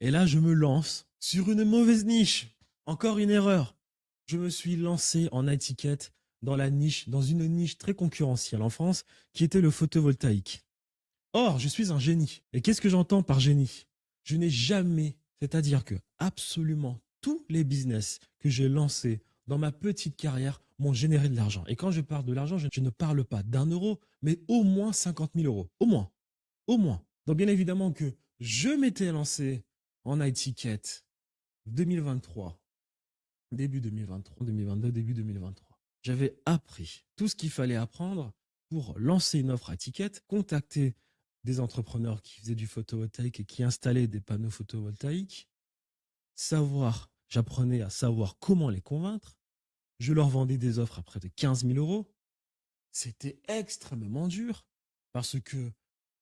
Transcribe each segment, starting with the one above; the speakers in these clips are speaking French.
Et là, je me lance sur une mauvaise niche. Encore une erreur. Je me suis lancé en étiquette dans une niche très concurrentielle en France, qui était le photovoltaïque. Or, je suis un génie. Et qu'est-ce que j'entends par génie? Je n'ai jamais, c'est-à-dire que absolument tous les business que j'ai lancés dans ma petite carrière m'ont généré de l'argent. Et quand je parle de l'argent, je ne parle pas d'1 euro, mais au moins 50 000 euros. Au moins. Au moins. Donc, bien évidemment que je m'étais lancé en étiquette 2023, début 2023, 2022, début 2023. J'avais appris tout ce qu'il fallait apprendre pour lancer une offre à étiquette, contacter des entrepreneurs qui faisaient du photovoltaïque et qui installaient des panneaux photovoltaïques, j'apprenais à savoir comment les convaincre, je leur vendais des offres à près de 15 000 euros. C'était extrêmement dur parce que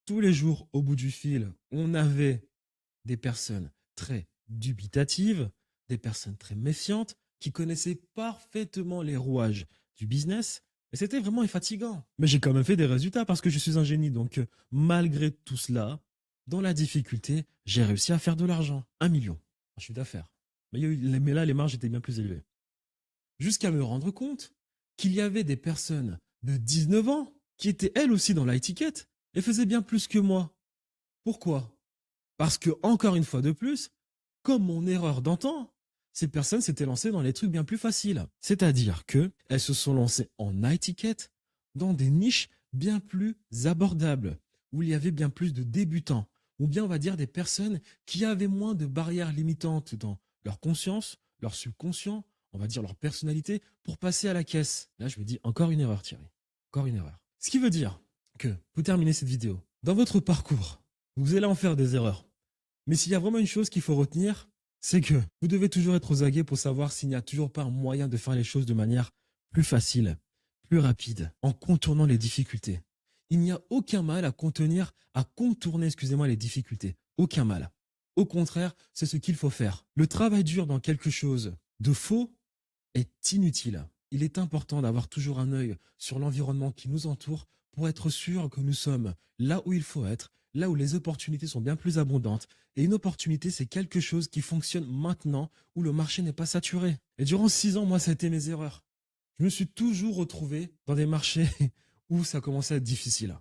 tous les jours, au bout du fil, on avait des personnes très dubitatives, des personnes très méfiantes, qui connaissaient parfaitement les rouages du business. Et c'était vraiment fatigant. Mais j'ai quand même fait des résultats parce que je suis un génie. Donc, malgré tout cela, dans la difficulté, j'ai réussi à faire de l'argent. 1 million en chiffre d'affaires. Mais là, les marges étaient bien plus élevées. Jusqu'à me rendre compte qu'il y avait des personnes de 19 ans qui étaient elles aussi dans l'étiquette et faisaient bien plus que moi. Pourquoi? Parce que, encore une fois de plus, comme mon erreur d'antan, ces personnes s'étaient lancées dans les trucs bien plus faciles. C'est-à-dire que elles se sont lancées en étiquette dans des niches bien plus abordables, où il y avait bien plus de débutants, ou bien on va dire des personnes qui avaient moins de barrières limitantes dans leur conscience, leur subconscient, on va dire leur personnalité, pour passer à la caisse. Là, je me dis encore une erreur, Thierry. Encore une erreur. Ce qui veut dire que, pour terminer cette vidéo, dans votre parcours, vous allez en faire des erreurs. Mais s'il y a vraiment une chose qu'il faut retenir, c'est que vous devez toujours être aux aguets pour savoir s'il n'y a toujours pas un moyen de faire les choses de manière plus facile, plus rapide, en contournant les difficultés. Il n'y a aucun mal à contourner, excusez-moi, les difficultés. Aucun mal. Au contraire, c'est ce qu'il faut faire. Le travail dur dans quelque chose de faux est inutile. Il est important d'avoir toujours un œil sur l'environnement qui nous entoure pour être sûr que nous sommes là où il faut être, là où les opportunités sont bien plus abondantes. Et une opportunité, c'est quelque chose qui fonctionne maintenant, où le marché n'est pas saturé. Et durant 6 ans, moi, ça a été mes erreurs. Je me suis toujours retrouvé dans des marchés où ça commençait à être difficile.